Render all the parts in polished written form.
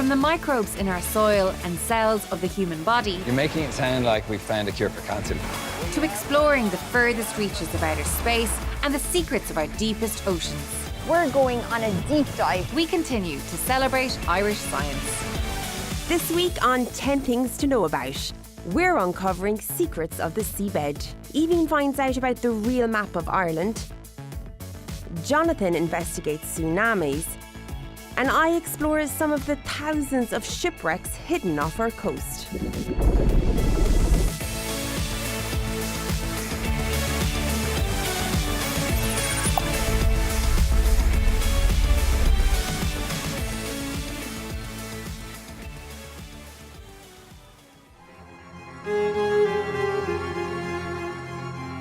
From the microbes in our soil and cells of the human body, You're making it sound like we've found a cure for cancer. to exploring the furthest reaches of outer space and the secrets of our deepest oceans, We're going on a deep dive. we continue to celebrate Irish science. This week on 10 Things to Know About, we're uncovering secrets of the seabed. Aoibhinn finds out about the real map of Ireland. Jonathan investigates tsunamis. And I explore some of the thousands of shipwrecks hidden off our coast.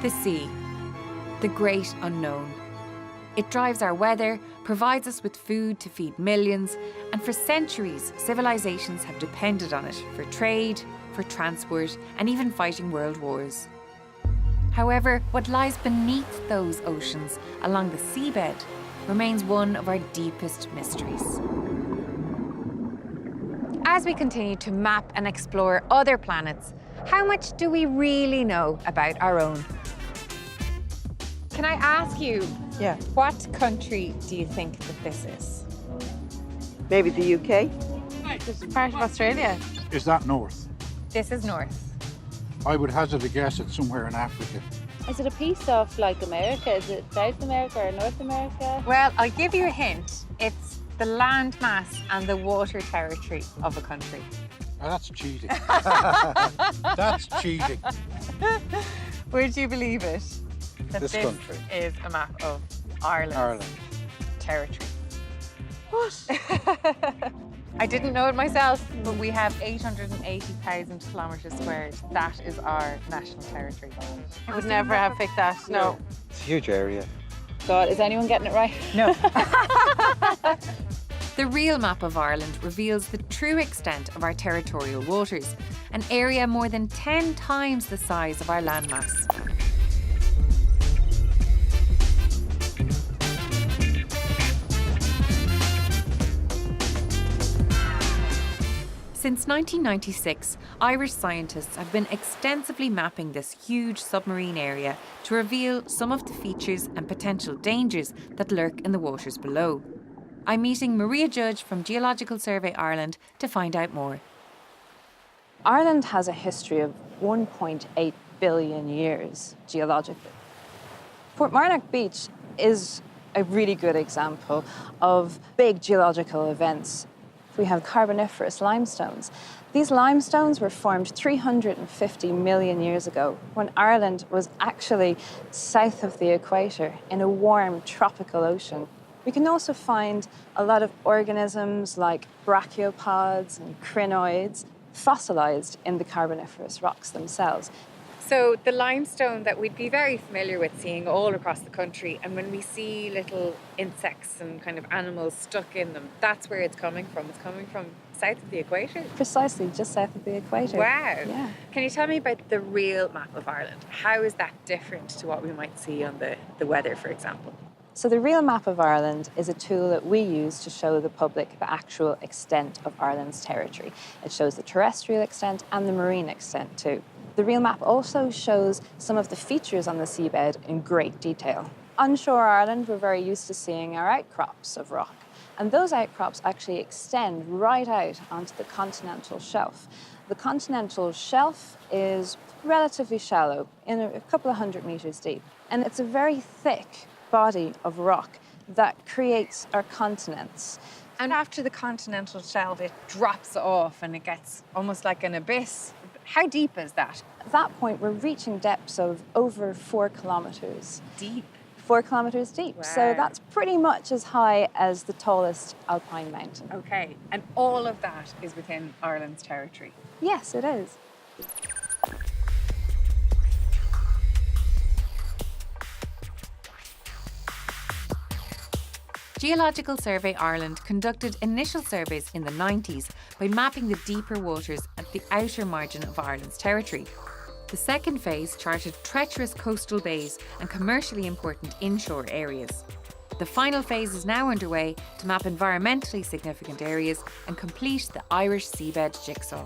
The sea, the great unknown. It drives our weather, provides us with food to feed millions, and for centuries, civilizations have depended on it for trade, for transport, and even fighting world wars. However, what lies beneath those oceans along the seabed remains one of our deepest mysteries. As we continue to map and explore other planets, how much do we really know about our own? Can I ask you, what country do you think that this is? Maybe the UK? It's part of Australia. Is that north? This is north. I would hazard a guess it's somewhere in Africa. Is it a piece of like America? Is it South America or North America? Well, I'll give you a hint. It's the land mass and the water territory of a country. Now, that's cheating. That's cheating. Would you believe it? That This country. is a map of Ireland's Ireland. territory. What? I didn't know it myself, but we have 880,000 kilometres squared. That is our national territory. I would never have picked that. No. It's a huge area. God, is anyone getting it right? No. The real map of Ireland reveals the true extent of our territorial waters, an area more than 10 times the size of our landmass. Since 1996, Irish scientists have been extensively mapping this huge submarine area to reveal some of the features and potential dangers that lurk in the waters below. I'm meeting Maria Judge from Geological Survey Ireland to find out more. Ireland has a history of 1.8 billion years geologically. Portmarnock Beach is a really good example of big geological events. We have Carboniferous limestones. These limestones were formed 350 million years ago when Ireland was actually south of the equator in a warm tropical ocean. We can also find a lot of organisms like brachiopods and crinoids fossilized in the Carboniferous rocks themselves. So the limestone that we'd be very familiar with seeing all across the country, and when we see little insects and kind of animals stuck in them, that's where it's coming from. It's coming from south of the equator. Precisely, just south of the equator. Wow. Yeah. Can you tell me about the real map of Ireland? How is that different to what we might see on the weather, for example? So the real map of Ireland is a tool that we use to show the public the actual extent of Ireland's territory. It shows the terrestrial extent and the marine extent too. The real map also shows some of the features on the seabed in great detail. Onshore Ireland, we're very used to seeing our outcrops of rock, and those outcrops actually extend right out onto the continental shelf. The continental shelf is relatively shallow, in a couple of 100 meters deep, and it's a very thick body of rock that creates our continents. And after the continental shelf, it drops off and it gets almost like an abyss. How deep is that? At that point, we're reaching depths of over 4 kilometers. Deep. 4 kilometers deep. Wow. So that's pretty much as high as the tallest alpine mountain. Okay, and all of that is within Ireland's territory. Yes, it is. Geological Survey Ireland conducted initial surveys in the 90s by mapping the deeper waters at the outer margin of Ireland's territory. The second phase charted treacherous coastal bays and commercially important inshore areas. The final phase is now underway to map environmentally significant areas and complete the Irish seabed jigsaw.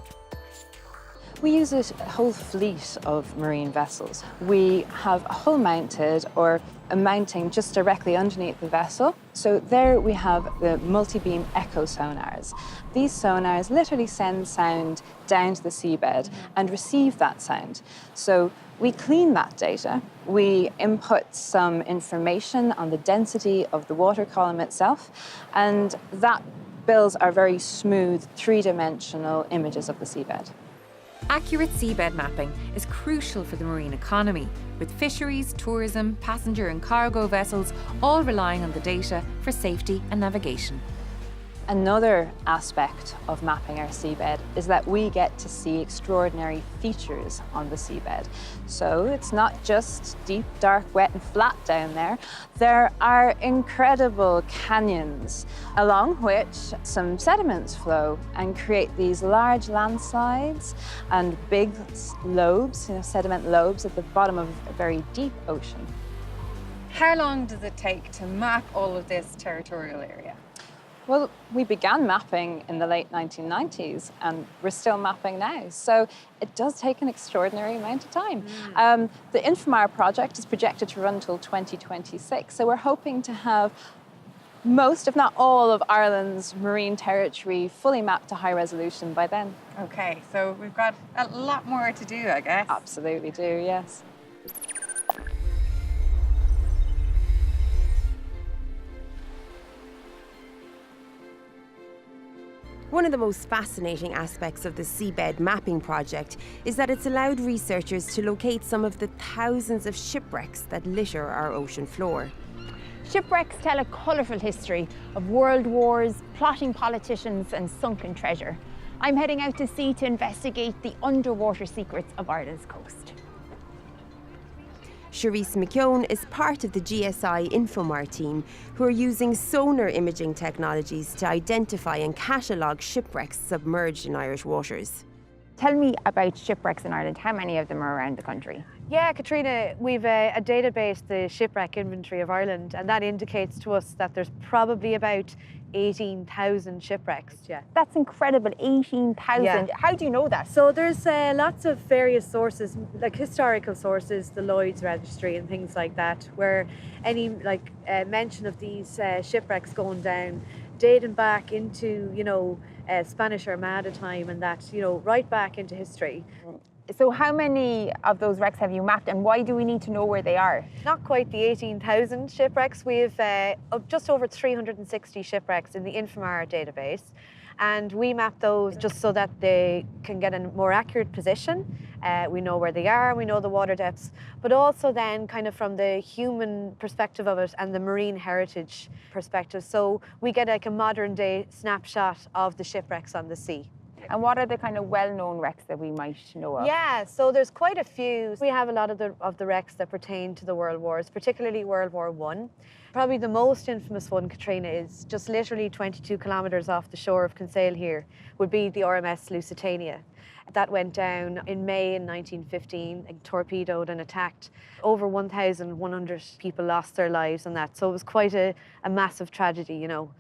We use a whole fleet of marine vessels. We have a hull mounted or a mounting just directly underneath the vessel. So there we have the multi-beam echo sonars. These sonars literally send sound down to the seabed and receive that sound. So we clean that data. We input some information on the density of the water column itself, and that builds our very smooth three-dimensional images of the seabed. Accurate seabed mapping is crucial for the marine economy, with fisheries, tourism, passenger and cargo vessels all relying on the data for safety and navigation. Another aspect of mapping our seabed is that we get to see extraordinary features on the seabed. So it's not just deep, dark, wet and flat down there. There are incredible canyons along which some sediments flow and create these large landslides and big lobes, sediment lobes at the bottom of a very deep ocean. How long does it take to map all of this territorial area? Well, we began mapping in the late 1990s and we're still mapping now. So it does take an extraordinary amount of time. The Infomar project is projected to run until 2026. So we're hoping to have most, if not all, of Ireland's marine territory fully mapped to high resolution by then. Okay, so we've got a lot more to do, I guess. Absolutely do, yes. One of the most fascinating aspects of the Seabed mapping project is that it's allowed researchers to locate some of the thousands of shipwrecks that litter our ocean floor. Shipwrecks tell a colourful history of world wars, plotting politicians and sunken treasure. I'm heading out to sea to investigate the underwater secrets of Ireland's coast. Charise McKeon is part of the GSI Infomar team, who are using sonar imaging technologies to identify and catalogue shipwrecks submerged in Irish waters. Tell me about shipwrecks in Ireland. How many of them are around the country? Yeah, Kathriona, we've a database, the Shipwreck Inventory of Ireland, and that indicates to us that there's probably about 18,000 shipwrecks. Yeah, that's incredible, 18,000. Yeah. How do you know that? So there's lots of various sources, like historical sources, the Lloyd's Registry and things like that, where any mention of these shipwrecks going down, dating back into, Spanish Armada time and that, right back into history. So how many of those wrecks have you mapped and why do we need to know where they are? Not quite the 18,000 shipwrecks. We have just over 360 shipwrecks in the Infomar database, and we map those just so that they can get a more accurate position. We know where they are, we know the water depths, but also then kind of from the human perspective of it and the marine heritage perspective. So we get like a modern day snapshot of the shipwrecks on the sea. And what are the kind of well-known wrecks that we might know of? Yeah, so there's quite a few. We have a lot of the wrecks that pertain to the World Wars, particularly World War I. Probably the most infamous one, Kathriona, is just literally 22 kilometres off the shore of Kinsale here, would be the RMS Lusitania. That went down in May in 1915, torpedoed and attacked. Over 1,100 people lost their lives on that. So it was quite a massive tragedy,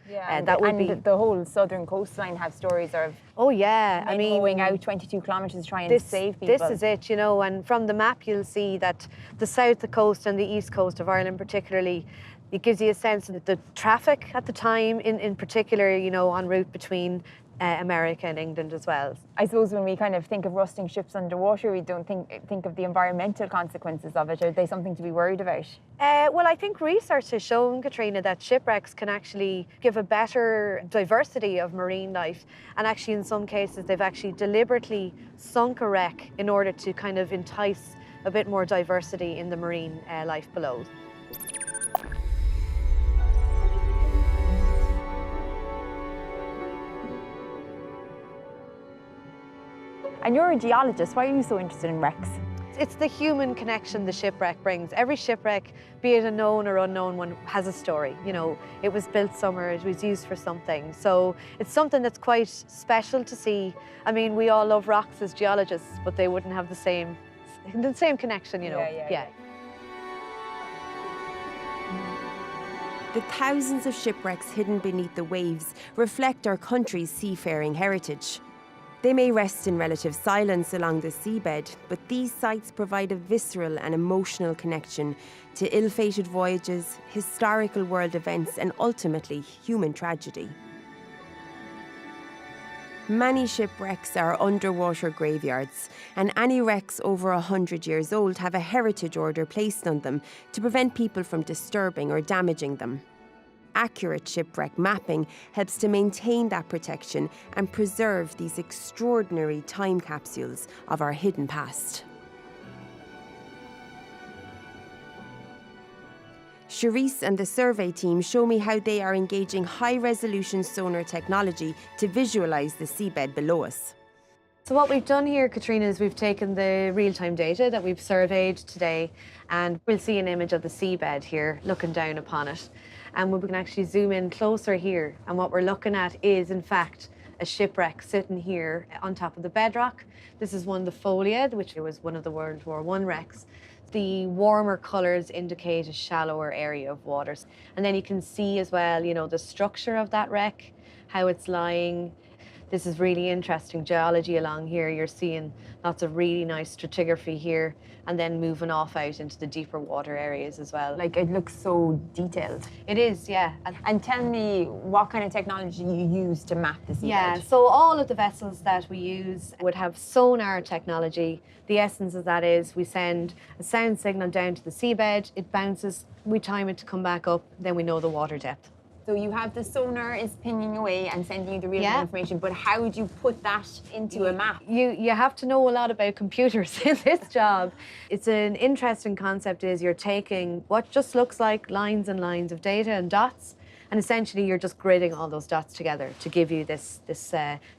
Yeah, the whole southern coastline have stories of going out 22 kilometres to try and save people. This is it, and from the map you'll see that the south coast and the east coast of Ireland particularly, it gives you a sense of the traffic at the time, in particular, en route between America and England as well. I suppose when we kind of think of rusting ships underwater, we don't think of the environmental consequences of it. Are they something to be worried about? Well, I think research has shown, Kathriona, that shipwrecks can actually give a better diversity of marine life. And actually, in some cases, they've actually deliberately sunk a wreck in order to kind of entice a bit more diversity in the marine life below. And you're a geologist. Why are you so interested in wrecks? It's the human connection the shipwreck brings. Every shipwreck, be it a known or unknown one, has a story. It was built somewhere, it was used for something. So it's something that's quite special to see. I mean, we all love rocks as geologists, but they wouldn't have the same connection, Yeah. The thousands of shipwrecks hidden beneath the waves reflect our country's seafaring heritage. They may rest in relative silence along the seabed, but these sites provide a visceral and emotional connection to ill-fated voyages, historical world events, and ultimately human tragedy. Many shipwrecks are underwater graveyards, and any wrecks over 100 years old have a heritage order placed on them to prevent people from disturbing or damaging them. Accurate shipwreck mapping helps to maintain that protection and preserve these extraordinary time capsules of our hidden past. Charise and the survey team show me how they are engaging high-resolution sonar technology to visualise the seabed below us. So what we've done here, Kathriona, is we've taken the real-time data that we've surveyed today, and we'll see an image of the seabed here looking down upon it. And we can actually zoom in closer here, and what we're looking at is, in fact, a shipwreck sitting here on top of the bedrock. This is one, the Folia, which was one of the World War I wrecks. The warmer colours indicate a shallower area of waters. And then you can see as well, you know, the structure of that wreck, how it's lying. This is really interesting geology along here. You're seeing lots of really nice stratigraphy here, and then moving off out into the deeper water areas as well. Like, it looks so detailed. It is, yeah. And tell me what kind of technology you use to map the seabed. Yeah, so all of the vessels that we use would have sonar technology. The essence of that is we send a sound signal down to the seabed, it bounces, we time it to come back up, then we know the water depth. So you have the sonar is pinging away and sending you the real-time information, but how would you put that into a map? You have to know a lot about computers in this job. It's an interesting concept is you're taking what just looks like lines and lines of data and dots, and essentially you're just gridding all those dots together to give you this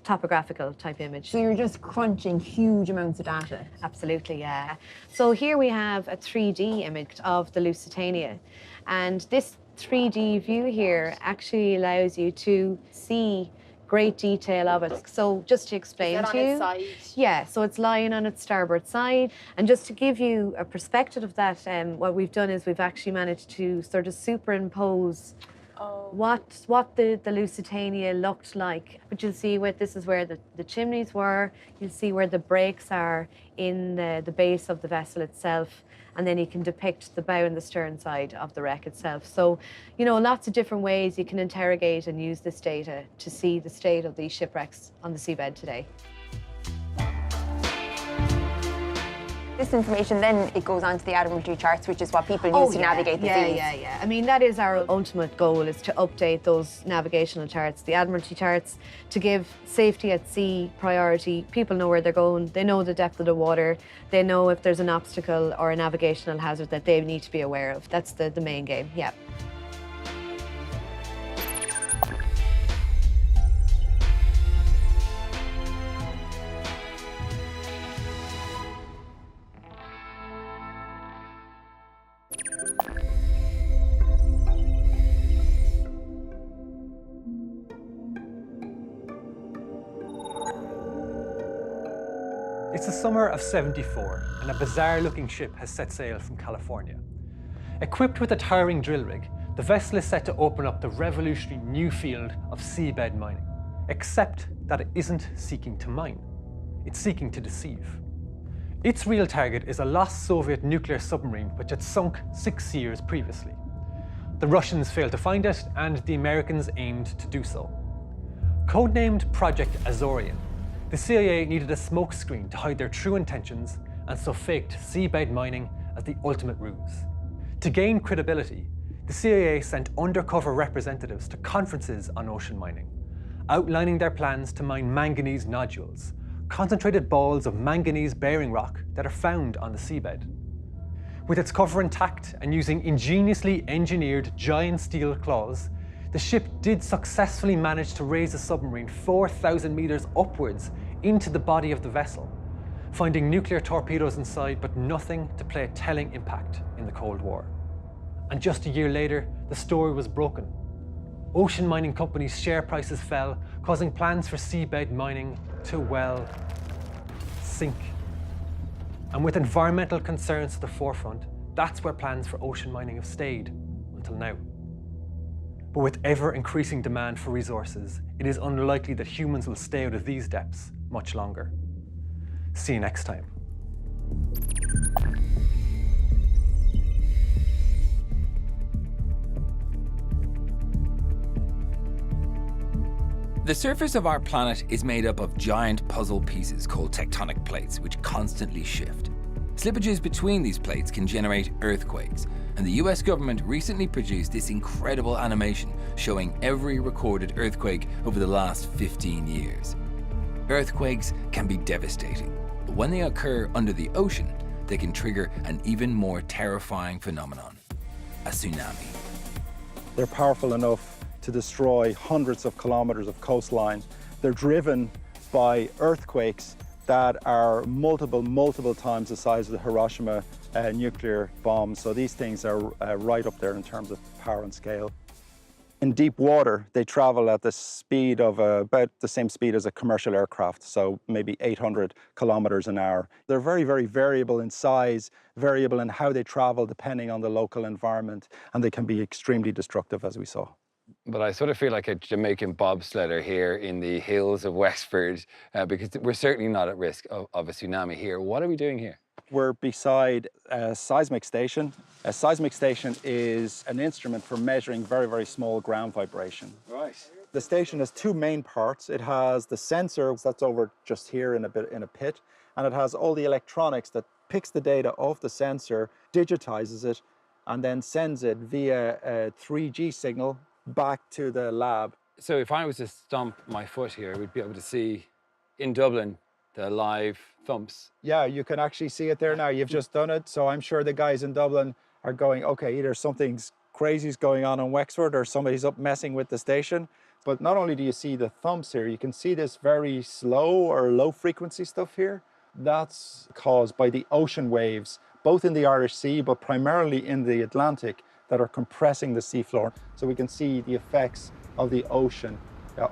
topographical type image. So you're just crunching huge amounts of data? Absolutely, yeah. So here we have a 3D image of the Lusitania, and this 3D view here actually allows you to see great detail of it. So just to explain to you. Is that on its side? Yeah, so it's lying on its starboard side. And just to give you a perspective of that, what we've done is we've actually managed to sort of superimpose what the Lusitania looked like. But you'll see this is where the chimneys were. You'll see where the breaks are in the base of the vessel itself. And then you can depict the bow and the stern side of the wreck itself. So, you know, lots of different ways you can interrogate and use this data to see the state of these shipwrecks on the seabed today. This information then it goes onto the Admiralty charts, which is what people use to navigate the seas. Yeah. I mean, that is our ultimate goal, is to update those navigational charts, the Admiralty charts, to give safety at sea priority. People know where they're going, they know the depth of the water, they know if there's an obstacle or a navigational hazard that they need to be aware of. That's the main game, yeah. It's the summer of '74, and a bizarre-looking ship has set sail from California. Equipped with a towering drill rig, the vessel is set to open up the revolutionary new field of seabed mining, except that it isn't seeking to mine. It's seeking to deceive. Its real target is a lost Soviet nuclear submarine which had sunk 6 years previously. The Russians failed to find it, and the Americans aimed to do so. Codenamed Project Azorian, the CIA needed a smokescreen to hide their true intentions, and so faked seabed mining as the ultimate ruse. To gain credibility, the CIA sent undercover representatives to conferences on ocean mining, outlining their plans to mine manganese nodules, concentrated balls of manganese-bearing rock that are found on the seabed. With its cover intact and using ingeniously engineered giant steel claws, the ship did successfully manage to raise the submarine 4,000 meters upwards into the body of the vessel, finding nuclear torpedoes inside but nothing to play a telling impact in the Cold War. And just a year later, the story was broken. Ocean mining companies' share prices fell, causing plans for seabed mining to, well, sink. And with environmental concerns to the forefront, that's where plans for ocean mining have stayed until now. But with ever-increasing demand for resources, it is unlikely that humans will stay out of these depths much longer. See you next time. The surface of our planet is made up of giant puzzle pieces called tectonic plates, which constantly shift. Slippages between these plates can generate earthquakes, and the US government recently produced this incredible animation showing every recorded earthquake over the last 15 years. Earthquakes can be devastating, but when they occur under the ocean, they can trigger an even more terrifying phenomenon: a tsunami. They're powerful enough to destroy hundreds of kilometers of coastline. They're driven by earthquakes that are multiple times the size of the Hiroshima nuclear bomb. So these things are right up there in terms of power and scale. In deep water, they travel at the speed of about the same speed as a commercial aircraft, so maybe 800 kilometers an hour. They're very variable in size, variable in how they travel depending on the local environment, and they can be extremely destructive, as we saw. But I sort of feel like a Jamaican bobsledder here in the hills of Wexford, because we're certainly not at risk of a tsunami here. What are we doing here? We're beside a seismic station. A seismic station is an instrument for measuring very small ground vibration. Right. The station has two main parts. It has the sensor that's over just here in a pit, and it has all the electronics that picks the data off the sensor, digitizes it, and then sends it via a 3G signal back to the lab. So if I was to stomp my foot here, we'd be able to see in Dublin the live thumps. Yeah, you can actually see it there now. You've just done it. So I'm sure the guys in Dublin are going, okay, either something's crazy's going on in Wexford or somebody's up messing with the station. But not only do you see the thumps here, you can see this very slow or low frequency stuff here. That's caused by the ocean waves, both in the Irish Sea, but primarily in the Atlantic, that are compressing the seafloor. So we can see the effects of the ocean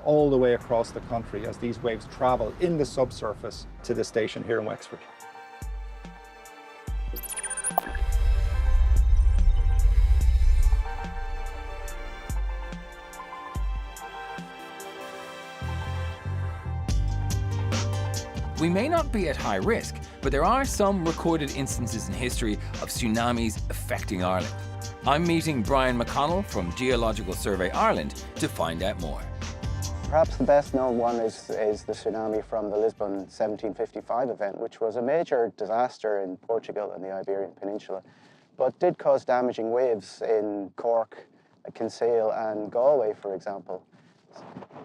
all the way across the country as these waves travel in the subsurface to the station here in Wexford. We may not be at high risk, but there are some recorded instances in history of tsunamis affecting Ireland. I'm meeting Brian McConnell from Geological Survey Ireland to find out more. Perhaps the best known one is the tsunami from the Lisbon 1755 event, which was a major disaster in Portugal and the Iberian Peninsula, but did cause damaging waves in Cork, Kinsale and Galway, for example.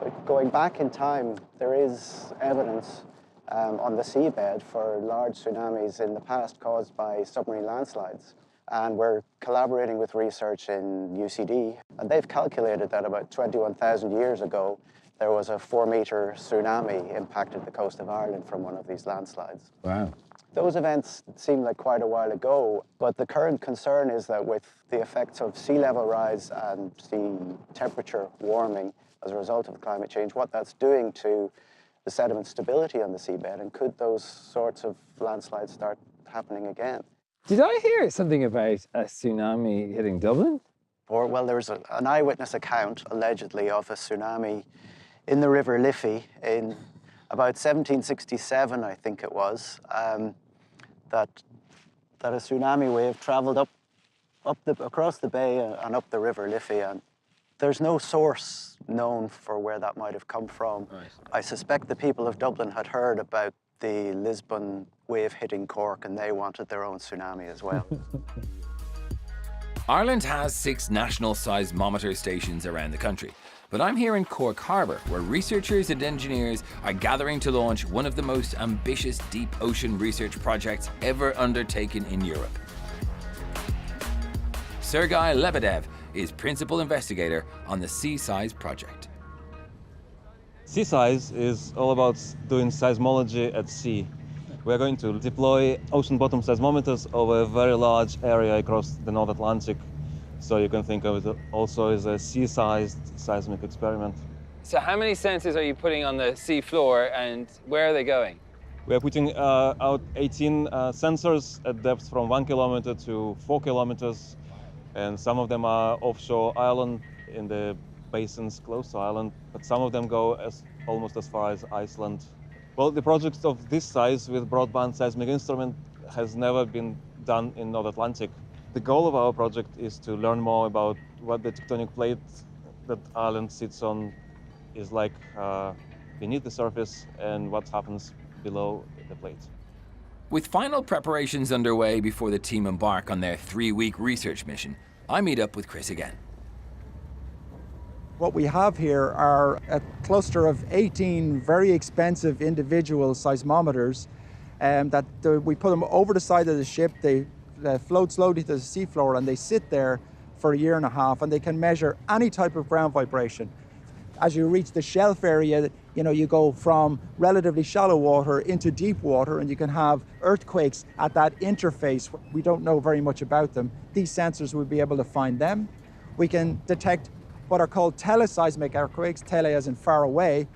But going back in time, there is evidence on the seabed for large tsunamis in the past caused by submarine landslides. And we're collaborating with research in UCD, and they've calculated that about 21,000 years ago, there was a 4-meter tsunami impacted the coast of Ireland from one of these landslides. Wow. Those events seem like quite a while ago, but the current concern is that with the effects of sea level rise and sea temperature warming as a result of climate change, what that's doing to the sediment stability on the seabed, and could those sorts of landslides start happening again? Did I hear something about a tsunami hitting Dublin? Well, there was an eyewitness account, allegedly, of a tsunami in the River Liffey in about 1767, I think it was, that a tsunami wave travelled across the bay and up the River Liffey, and there's no source known for where that might have come from. Right. I suspect the people of Dublin had heard about the Lisbon wave hitting Cork, and they wanted their own tsunami as well. Ireland has 6 national seismometer stations around the country, but I'm here in Cork Harbour, where researchers and engineers are gathering to launch one of the most ambitious deep ocean research projects ever undertaken in Europe. Sergei Lebedev is principal investigator on the Seasize project. Seasize is all about doing seismology at sea. We're going to deploy ocean bottom seismometers over a very large area across the North Atlantic. So you can think of it also as a sea-sized seismic experiment. So how many sensors are you putting on the sea floor, and where are they going? We're putting out 18 sensors at depths from 1 kilometer to 4 kilometers. And some of them are offshore Ireland in the basins close to Ireland, but some of them go almost as far as Iceland. Well, the project of this size with broadband seismic instrument has never been done in North Atlantic. The goal of our project is to learn more about what the tectonic plate that Ireland sits on is like beneath the surface and what happens below the plate. With final preparations underway before the team embark on their 3-week research mission, I meet up with Chris again. What we have here are a cluster of 18 very expensive individual seismometers we put them over the side of the ship. They float slowly to the seafloor and they sit there for 1.5 years and they can measure any type of ground vibration. As you reach the shelf area, you go from relatively shallow water into deep water and you can have earthquakes at that interface. We don't know very much about them. These sensors will be able to find them. We can detect what are called teleseismic earthquakes, tele as in far away,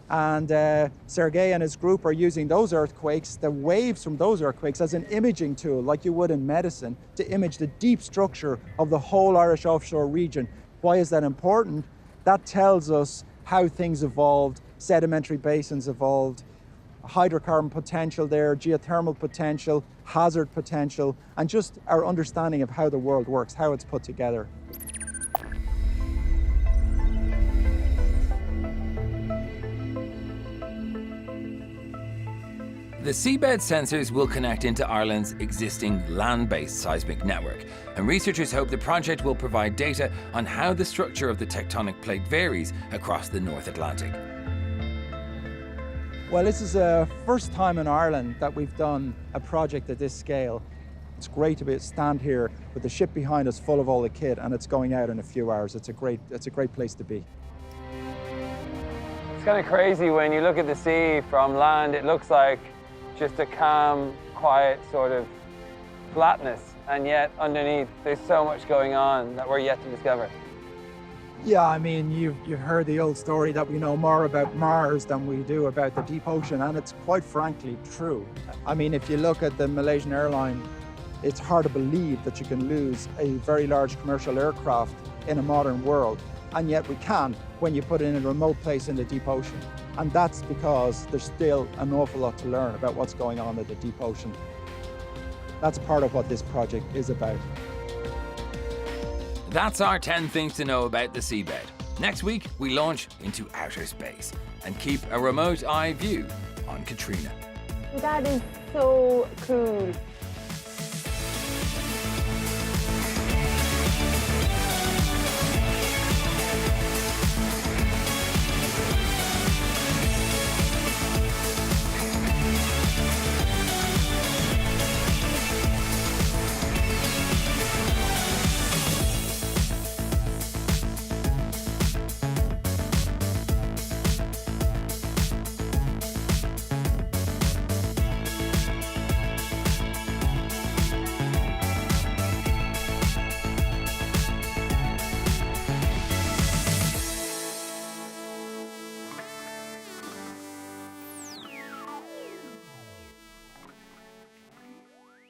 and Sergei and his group are using those earthquakes, the waves from those earthquakes, as an imaging tool, like you would in medicine, to image the deep structure of the whole Irish offshore region. Why is that important? That tells us how things evolved, sedimentary basins evolved, hydrocarbon potential there, geothermal potential, hazard potential, and just our understanding of how the world works, how it's put together. The seabed sensors will connect into Ireland's existing land-based seismic network, and researchers hope the project will provide data on how the structure of the tectonic plate varies across the North Atlantic. Well, this is the first time in Ireland that we've done a project at this scale. It's great to stand here with the ship behind us full of all the kit, and it's going out in a few hours. It's a great place to be. It's kind of crazy when you look at the sea from land. It looks like just a calm, quiet sort of flatness, and yet underneath there's so much going on that we're yet to discover. Yeah, I mean, you've heard the old story that we know more about Mars than we do about the deep ocean, and it's quite frankly true. I mean, if you look at the Malaysian airline, it's hard to believe that you can lose a very large commercial aircraft in a modern world, and yet we can when you put it in a remote place in the deep ocean. And that's because there's still an awful lot to learn about what's going on in the deep ocean. That's part of what this project is about. That's our 10 things to know about the seabed. Next week, we launch into outer space and keep a remote eye view on Kathriona. That is so cool.